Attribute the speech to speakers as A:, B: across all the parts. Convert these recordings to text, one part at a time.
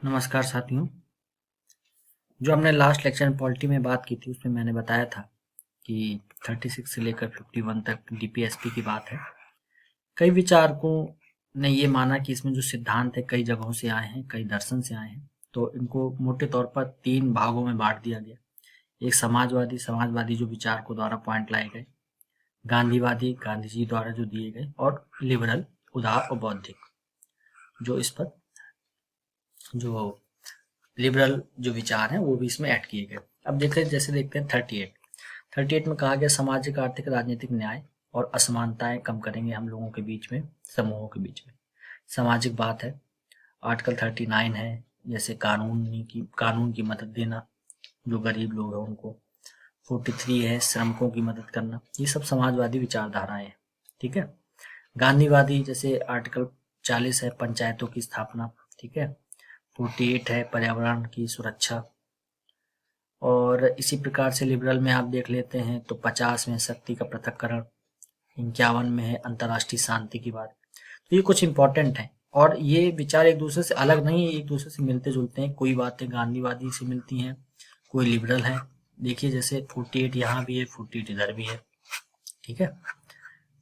A: नमस्कार साथियों। जो हमने लास्ट लेक्चर में पॉलिटी में बात की थी उसमें मैंने बताया था कि 36 से लेकर 51 तक डीपीएसपी की बात है। कई विचारकों ने ये माना कि इसमें जो सिद्धांत है कई जगहों से आए हैं, कई दर्शन से आए हैं, तो इनको मोटे तौर पर 3 भागों में बांट दिया गया। एक समाजवादी जो विचारकों द्वारा पॉइंट लाए गए, गांधीवादी गांधी जी द्वारा जो दिए गए, और लिबरल उदार और बौद्धिक जो इस पर जो लिबरल जो विचार हैं वो भी इसमें ऐड किए गए। अब देखते हैं 38 में कहा गया सामाजिक आर्थिक राजनीतिक न्याय और असमानताएं कम करेंगे हम लोगों के बीच में, समूहों के बीच में। सामाजिक बात है। आर्टिकल 39 है, जैसे कानून की मदद देना जो गरीब लोग हैं उनको। 43 है श्रमिकों की मदद करना। ये सब समाजवादी विचारधाराएं हैं, ठीक है। गांधीवादी जैसे आर्टिकल 40 है पंचायतों की स्थापना, ठीक है। 48 है पर्यावरण की सुरक्षा। और इसी प्रकार से लिबरल में आप देख लेते हैं तो 50 में शक्ति का पृथक्करण, 51 में है अंतर्राष्ट्रीय शांति की बात। तो ये कुछ इंपॉर्टेंट है और ये विचार एक दूसरे से अलग नहीं है, एक दूसरे से मिलते जुलते हैं। कोई बातें गांधीवादी से मिलती हैं, कोई लिबरल है। देखिए जैसे 48 यहाँ भी है, 48 इधर भी है, ठीक है।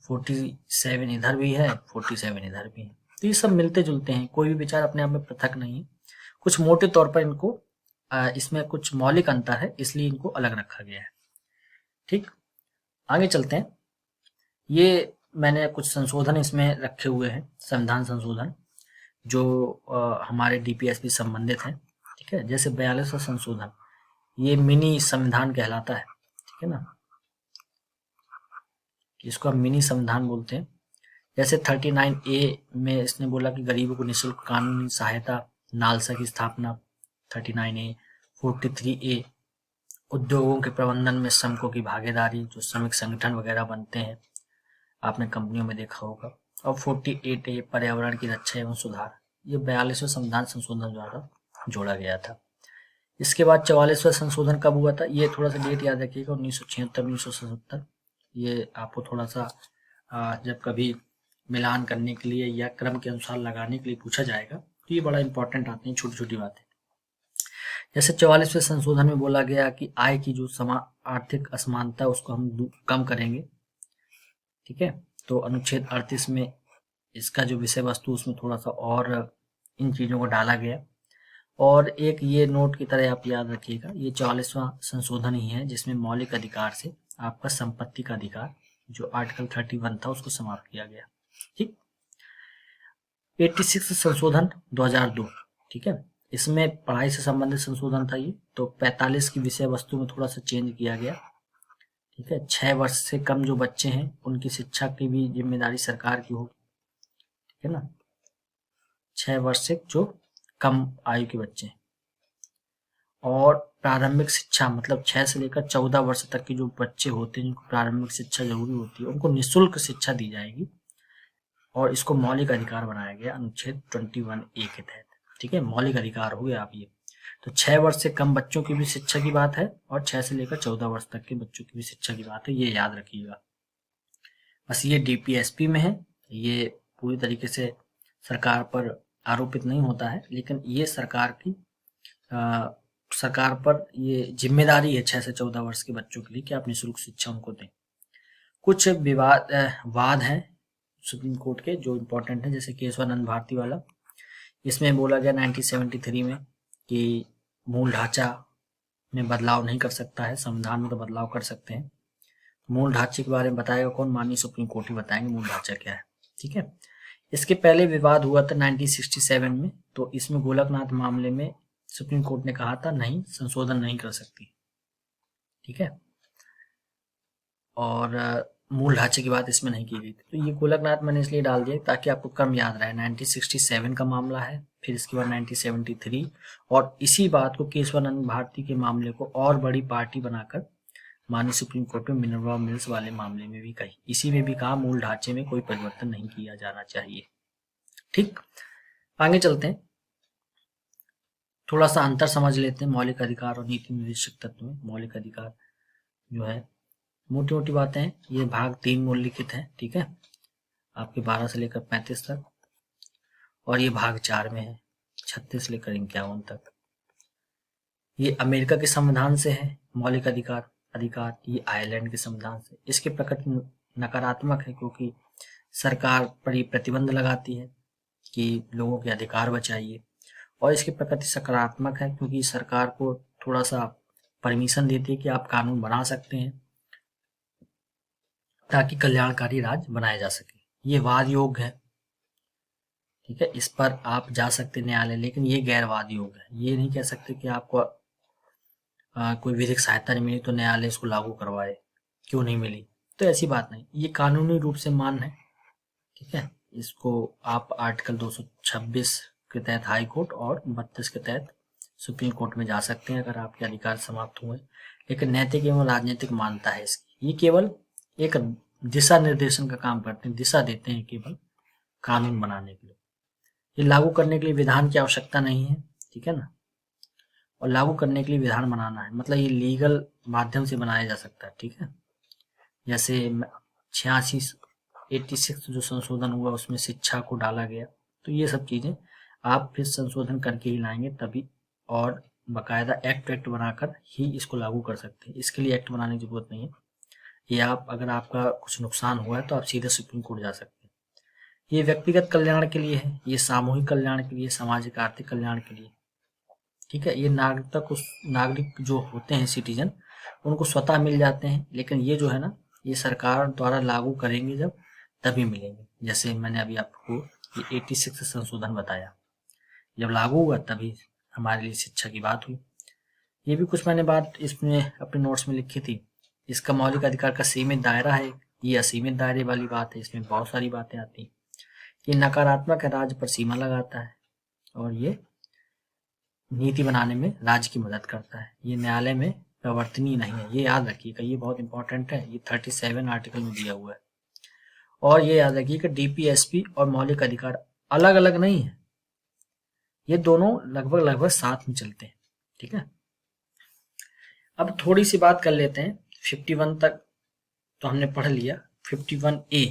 A: 47 इधर भी है, 47 इधर भी है। तो ये सब मिलते जुलते हैं, कोई भी विचार अपने आप में पृथक नहीं है। कुछ मोटे तौर पर इनको इसमें कुछ मौलिक अंतर है, इसलिए इनको अलग रखा गया है, ठीक। आगे चलते हैं। ये मैंने कुछ संशोधन इसमें रखे हुए हैं, संविधान संशोधन जो हमारे डीपीएसपी संबंधित हैं, ठीक है। जैसे 42वां संशोधन, ये मिनी संविधान कहलाता है, ठीक है ना, इसको हम मिनी संविधान बोलते हैं। जैसे 39A में इसने बोला कि गरीबों को निःशुल्क कानूनी सहायता, नालसा की स्थापना। 39A। 43A उद्योगों के प्रबंधन में श्रमिकों की भागीदारी, जो श्रमिक संगठन वगैरह बनते हैं, आपने कंपनियों में देखा होगा। और 48A पर्यावरण की रक्षा एवं सुधार, ये 42वें संविधान संशोधन द्वारा जोड़ा गया था। इसके बाद 44वां संशोधन कब हुआ था, ये थोड़ा सा डेट याद रखिएगा, 1976 1977। ये आपको थोड़ा सा जब कभी मिलान करने के लिए या क्रम के अनुसार लगाने के लिए पूछा जाएगा तो ये बड़ा इंपॉर्टेंट आती हैं छोटी छोटी बातें। जैसे 44वें संशोधन में बोला गया कि आय की जो आर्थिक असमानता उसको हम कम करेंगे, ठीक है। तो अनुच्छेद 38 में इसका जो विषय वस्तु उसमें थोड़ा सा और इन चीजों को डाला गया। और एक ये नोट की तरह आप याद रखिएगा, ये 44वां संशोधन ही है जिसमें मौलिक अधिकार से आपका संपत्ति का अधिकार जो आर्टिकल 31 था उसको समाप्त किया गया, ठीक। 86 संशोधन 2002, ठीक है। इसमें पढ़ाई से संबंधित संशोधन था ये, तो 45 की विषय वस्तु में थोड़ा सा चेंज किया गया, ठीक है। 6 वर्ष से कम जो बच्चे हैं उनकी शिक्षा की भी जिम्मेदारी सरकार की होगी, ठीक है ना। 6 वर्ष से जो कम आयु के बच्चे हैं। और प्रारंभिक शिक्षा मतलब 6 से लेकर 14 वर्ष तक के जो बच्चे होते हैं जिनको प्रारंभिक शिक्षा जरूरी होती है उनको निःशुल्क शिक्षा दी जाएगी। और इसको मौलिक अधिकार बनाया गया अनुच्छेद 21A के तहत, ठीक है। मौलिक अधिकार हो गया आप ये। तो 6 वर्ष से कम बच्चों की भी शिक्षा की बात है और 6 से लेकर 14 वर्ष तक के बच्चों की भी शिक्षा की बात है, ये याद रखिएगा। बस ये डीपीएसपी में है, ये पूरी तरीके से सरकार पर आरोपित नहीं होता है, लेकिन ये सरकार पर ये जिम्मेदारी है 6 से 14 वर्ष के बच्चों के लिए कि आप निःशुल्क शिक्षा उनको दें। कुछ वाद हैं सुप्रीम कोर्ट के जो इम्पोर्टेंट है, जैसे केशवानंद भारती वाला। इसमें बोला गया 1973 में कि मूल ढांचा में बदलाव नहीं कर सकता है, संविधान में तो बदलाव कर सकते हैं। मूल ढांचे के बारे में बताएगा कौन, माननीय सुप्रीम कोर्ट ही बताएंगे मूल ढांचा क्या है, ठीक है। इसके पहले विवाद हुआ था 1967 में, तो इसमें गोलकनाथ मामले में सुप्रीम कोर्ट ने कहा था नहीं, संशोधन नहीं कर सकती, ठीक है। और मूल ढांचे की बात इसमें नहीं की गई थी। तो ये गोलकनाथ मैंने इसलिए डाल दिया ताकि आपको कम याद रहे। 1967 का मामला है, फिर इसके बाद 1973, और इसी बात को केशवानंद भारती के मामले को और बड़ी पार्टी बनाकर माननीय सुप्रीम कोर्ट में मिनर्वा मिल्स वाले मामले में भी कही, इसी में भी कहा मूल ढांचे में कोई परिवर्तन नहीं किया जाना चाहिए, ठीक। आगे चलते हैं, थोड़ा सा अंतर समझ लेते हैं मौलिक अधिकार और नीति निर्देशक तत्व में। मौलिक अधिकार जो है मोटी मोटी बातें हैं, ये भाग 3 में उल्लिखित है, ठीक है, आपके 12 से लेकर 35 तक, और ये भाग 4 में है। 36 लेकर 51 तक। ये अमेरिका के संविधान से है मौलिक अधिकार, ये आयरलैंड के संविधान से। इसके प्रकृति नकारात्मक है क्योंकि सरकार पर ये प्रतिबंध लगाती है कि लोगों के अधिकार बचाइए, और इसकी प्रकृति सकारात्मक है क्योंकि सरकार को थोड़ा सा परमिशन देती है कि आप कानून बना सकते हैं ताकि कल्याणकारी राज्य बनाया जा सके। ये वाद योग्य है, ठीक है, इस पर आप जा सकते न्यायालय, लेकिन ये गैर वाद योग्य है। ये नहीं कह सकते कि आपको कोई विधिक सहायता नहीं मिली तो न्यायालय इसको लागू करवाए, क्यों नहीं मिली, तो ऐसी बात नहीं, ये कानूनी रूप से मान्य है, ठीक है। इसको आप आर्टिकल 226 के तहत हाई कोर्ट और 32 के तहत सुप्रीम कोर्ट में जा सकते हैं अगर आपके अधिकार समाप्त हुए। लेकिन नैतिक एवं राजनीतिक मान्यता है इसकी। ये केवल एक दिशा निर्देशन का काम करते हैं, दिशा देते हैं केवल कानून बनाने के लिए। ये लागू करने के लिए विधान की आवश्यकता नहीं है, ठीक है ना, और लागू करने के लिए विधान बनाना है, मतलब ये लीगल माध्यम से बनाया जा सकता है, ठीक है। जैसे 86 जो संशोधन हुआ उसमें शिक्षा को डाला गया, तो ये सब चीजें आप फिर संशोधन करके ही लाएंगे तभी, और बाकायदा एक्ट बनाकर ही इसको लागू कर सकते हैं। इसके लिए एक्ट बनाने की जरूरत नहीं है। ये आप अगर आपका कुछ नुकसान हुआ है तो आप सीधे सुप्रीम कोर्ट जा सकते हैं। ये व्यक्तिगत कल्याण के लिए है, ये सामूहिक कल्याण के लिए, सामाजिक आर्थिक कल्याण के लिए, ठीक है। ये नागरिक जो होते हैं सिटीजन, उनको स्वतः मिल जाते हैं, लेकिन ये जो है ना, ये सरकार द्वारा लागू करेंगे जब तभी मिलेंगे। जैसे मैंने अभी आपको ये 86 संशोधन बताया, जब लागू हुआ तभी हमारे लिए शिक्षा की बात हुई। ये भी कुछ मैंने बात इसमें अपने नोट्स में लिखी थी। इसका मौलिक अधिकार का सीमित दायरा है, ये असीमित दायरे वाली बात है, इसमें बहुत सारी बातें आती हैं। ये नकारात्मक है, राज्य पर सीमा लगाता है, और ये नीति बनाने में राज्य की मदद करता है। ये न्यायालय में प्रवर्तनीय नहीं है, ये याद रखिएगा, ये बहुत इंपॉर्टेंट है। ये 37 आर्टिकल में दिया हुआ है। और ये याद रखिए कि डीपीएसपी और मौलिक अधिकार अलग अलग नहीं है, ये दोनों लगभग साथ में चलते हैं, ठीक है। अब थोड़ी सी बात कर लेते हैं 51 तक तो हमने पढ़ लिया। 51A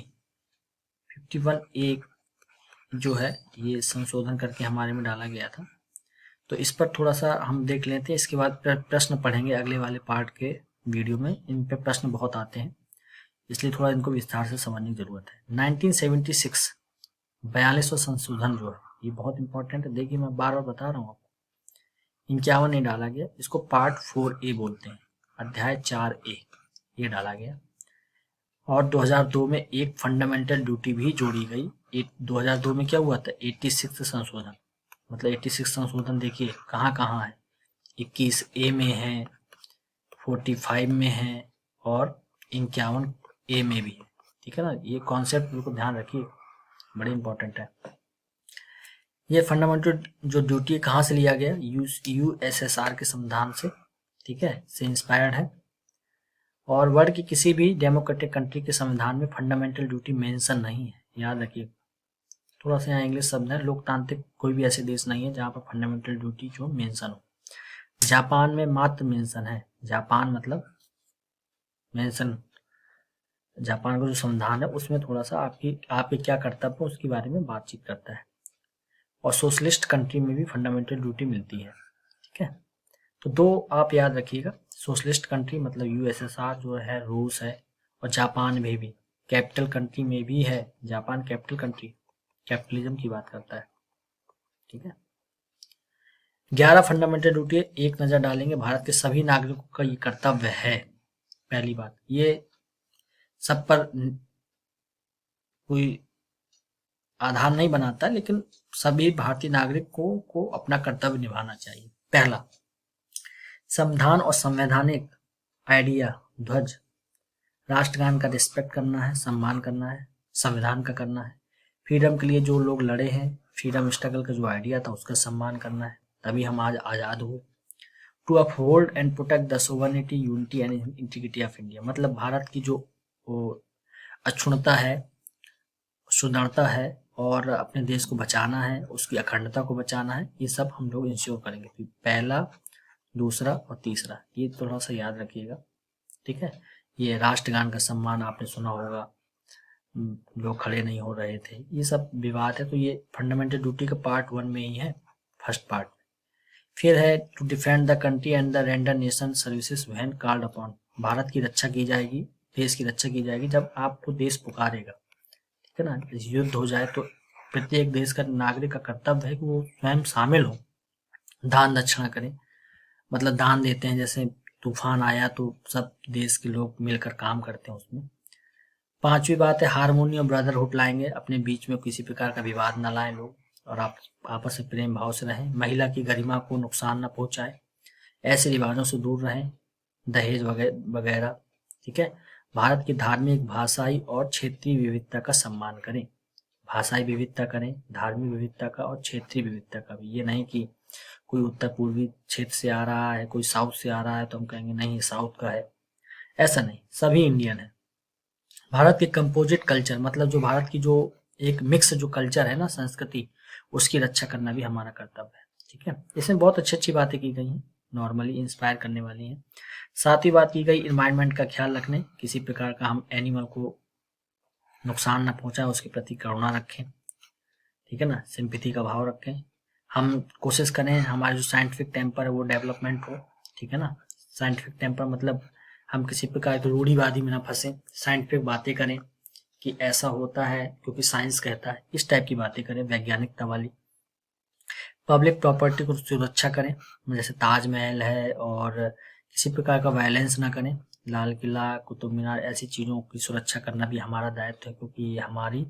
A: जो है ये संशोधन करके हमारे में डाला गया था, तो इस पर थोड़ा सा हम देख लेते हैं। इसके बाद प्रश्न पढ़ेंगे अगले वाले पार्ट के वीडियो में। इन पे प्रश्न बहुत आते हैं, इसलिए थोड़ा इनको विस्तार से समझने की जरूरत है। 1976 42वां संशोधन जो है ये बहुत इंपॉर्टेंट है। देखिए मैं बार बार बता रहा हूँ आपको, 51 नहीं डाला गया, इसको पार्ट 4A बोलते हैं, अध्याय 4A ये डाला गया। और 2002 में एक फंडामेंटल ड्यूटी भी जोड़ी गई। 2002 में क्या हुआ था, 86 संशोधन, मतलब 86 संशोधन देखिए कहाँ कहाँ है, 21A में है, 45 में है, और 51A में भी है, ठीक है ना। ये कॉन्सेप्ट बिल्कुल ध्यान रखिए, बड़े इंपॉर्टेंट है। ये फंडामेंटल जो ड्यूटी है कहाँ से लिया गया, यूएसएसआर के संविधान से, ठीक है, से इंस्पायर्ड है। और वर्ल्ड की किसी भी डेमोक्रेटिक कंट्री के संविधान में फंडामेंटल ड्यूटी मेंशन नहीं है, याद रखिए। थोड़ा सा यहाँ इंग्लिश शब्द है, लोकतांत्रिक कोई भी ऐसे देश नहीं है जहाँ पर फंडामेंटल ड्यूटी जो मेंशन हो। जापान में मात्र मेंशन है, जापान मतलब मेंशन, जापान का जो संविधान है उसमें थोड़ा सा आपके क्या कर्तव्य है उसके बारे में बातचीत करता है। और सोशलिस्ट कंट्री में भी फंडामेंटल ड्यूटी मिलती है, ठीक है। तो दो आप याद रखिएगा, सोशलिस्ट कंट्री मतलब यूएसएसआर जो है, रूस है, और जापान में भी, कैपिटल कंट्री में भी है, जापान कैपिटल कंट्री, कैपिटलिज्म की बात करता है, ठीक है। 11 फंडामेंटल ड्यूटी एक नजर डालेंगे। भारत के सभी नागरिकों का ये कर्तव्य है, पहली बात, ये सब पर कोई आधार नहीं बनाता, लेकिन सभी भारतीय नागरिकों को अपना कर्तव्य निभाना चाहिए। पहला, संविधान और संवैधानिक आइडिया, ध्वज, राष्ट्रगान का रिस्पेक्ट करना है, सम्मान करना है, संविधान का करना है। फ्रीडम के लिए जो लोग लड़े हैं, फ्रीडम स्ट्रगल का जो आइडिया था उसका सम्मान करना है, तभी हम आज आजाद हुए। To uphold and protect the sovereignty, unity and integrity of India, मतलब भारत की जो अक्षुण्णता है, सुदृढ़ता है, और अपने देश को बचाना है, उसकी अखंडता को बचाना है, ये सब हम लोग इंश्योर करेंगे। पहला, दूसरा और तीसरा, ये थोड़ा सा याद रखिएगा, ठीक है। ये राष्ट्रगान का सम्मान आपने सुना होगा, लोग खड़े नहीं हो रहे थे, ये सब विवाद है, तो ये फंडामेंटल ड्यूटी का पार्ट 1 में ही है। First part. फिर है to defend the country and the render nation services when called upon. Bharat की रक्षा की जाएगी, देश की रक्षा की जाएगी जब आपको देश पुकारेगा, ठीक है ना। युद्ध हो जाए तो प्रत्येक देश का नागरिक का कर्तव्य है कि वो स्वयं शामिल हो, दान दक्षिणा करें, मतलब दान देते हैं। जैसे तूफान आया तो सब देश के लोग मिलकर काम करते हैं उसमें। पांचवी बात है हारमोनी और ब्रदरहुड लाएंगे, अपने बीच में किसी प्रकार का विवाद न लाएं लोग, और आप आपस में प्रेम भाव से रहें। महिला की गरिमा को नुकसान न पहुंचाए, ऐसे रिवाजों से दूर रहें, दहेज वगैरह, ठीक है। भारत की धार्मिक, भाषाई और क्षेत्रीय विविधता का सम्मान करें। भाषाई विविधता करें, धार्मिक विविधता का और क्षेत्रीय विविधता का भी। ये नहीं कि कोई उत्तर पूर्वी क्षेत्र से आ रहा है, कोई साउथ से आ रहा है तो हम कहेंगे नहीं साउथ का है, ऐसा नहीं, सभी इंडियन है। भारत के कंपोजिट कल्चर, मतलब जो भारत की जो एक मिक्स जो कल्चर है ना, संस्कृति, उसकी रक्षा करना भी हमारा कर्तव्य है, ठीक है। इसमें बहुत अच्छी अच्छी बातें की गई हैं, नॉर्मली इंस्पायर करने वाली हैं। सातवीं बात की गई इन्वायरमेंट का ख्याल रखने, किसी प्रकार का हम एनिमल को नुकसान न पहुंचाए, उसके प्रति करुणा रखें, ठीक है ना, सिंपैथी का भाव रखें। हम कोशिश करें हमारा जो साइंटिफिक टेम्पर है वो डेवलपमेंट हो, ठीक है ना। साइंटिफिक टेम्पर मतलब हम किसी प्रकार की रूढ़िवादी में ना फंसे, साइंटिफिक बातें करें कि ऐसा होता है क्योंकि साइंस कहता है, इस टाइप की बातें करें, वैज्ञानिकता वाली। पब्लिक प्रॉपर्टी को सुरक्षा करें, जैसे ताजमहल है, और किसी प्रकार का वायलेंस ना करें। लाल किला, कुतुब मीनार, ऐसी चीज़ों की सुरक्षा करना भी हमारा दायित्व है, क्योंकि ये हमारी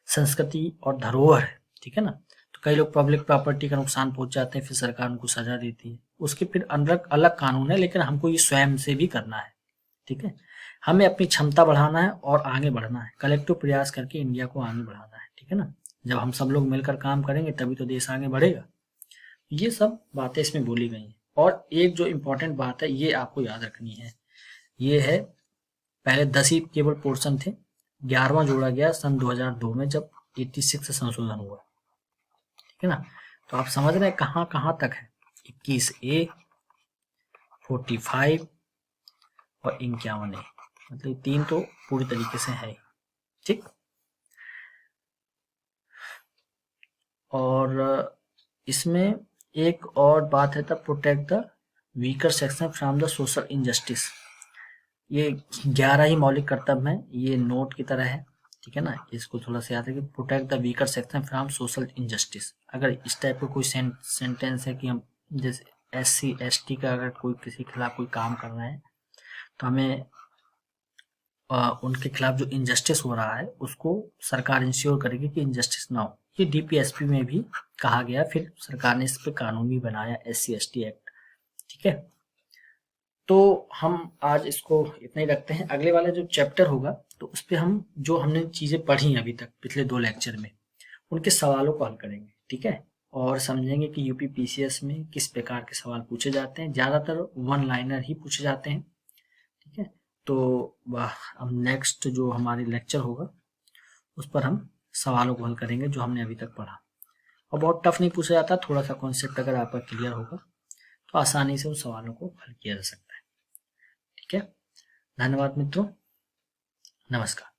A: संस्कृति और धरोहर है, ठीक है ना। तो कई लोग पब्लिक प्रॉपर्टी का नुकसान पहुंचाते हैं, फिर सरकार उनको सजा देती है, उसके फिर अंदर अलग कानून है, लेकिन हमको ये स्वयं से भी करना है, ठीक है। हमें अपनी क्षमता बढ़ाना है और आगे बढ़ना है, कलेक्टिव प्रयास करके इंडिया को आगे बढ़ाना है, ठीक है ना। जब हम सब लोग मिलकर काम करेंगे तभी तो देश आगे बढ़ेगा। ये सब बातें इसमें बोली गई हैं। और एक जो इम्पोर्टेंट बात है ये आपको याद रखनी है, ये है पहले 10 ही केवल पोर्शन थे, 11वां जोड़ा गया सन 2002 में जब 86 संशोधन हुआ, ठीक है ना। तो आप समझ रहे हैं कहाँ कहाँ तक है, 21A, 45 और 51A, मतलब तीन तो पूरी तरीके से है, ठीक। और इसमें एक और बात है, the protect the weaker section from the social injustice. ये 11 ही मौलिक कर्तव्य हैं, ये नोट की तरह है, ठीक है ना। इसको थोड़ा सा याद रखिए, protect the weaker section from social injustice. अगर इस टाइप का कोई सेंटेंस है कि हम जैसे SC ST का अगर कोई किसी के खिलाफ कोई काम कर रहे हैं तो हमें उनके खिलाफ जो इनजस्टिस हो रहा है उसको सरकार इंश्योर करेगी कि इनजस्टिस ना हो। ये DPSP में भी कहा गया, फिर सरकार ने इस पर कानून भी बनाया, SC ST एक्ट, ठीक है। तो हम आज इसको इतना ही रखते हैं। अगले वाला जो चैप्टर होगा तो उस पर हम जो हमने चीज़ें पढ़ी अभी तक पिछले 2 लेक्चर में, उनके सवालों को हल करेंगे, ठीक है। और समझेंगे कि यूपी PCS में किस प्रकार के सवाल पूछे जाते हैं। ज़्यादातर वन लाइनर ही पूछे जाते हैं, ठीक है। तो अब नेक्स्ट जो हमारी लेक्चर होगा उस पर हम सवालों को हल करेंगे जो हमने अभी तक पढ़ा। और बहुत टफ नहीं पूछा जाता, थोड़ा सा कॉन्सेप्ट अगर आपका क्लियर होगा तो आसानी से उन सवालों को हल किया जा सकता है, ठीक है। धन्यवाद मित्रों, नमस्कार।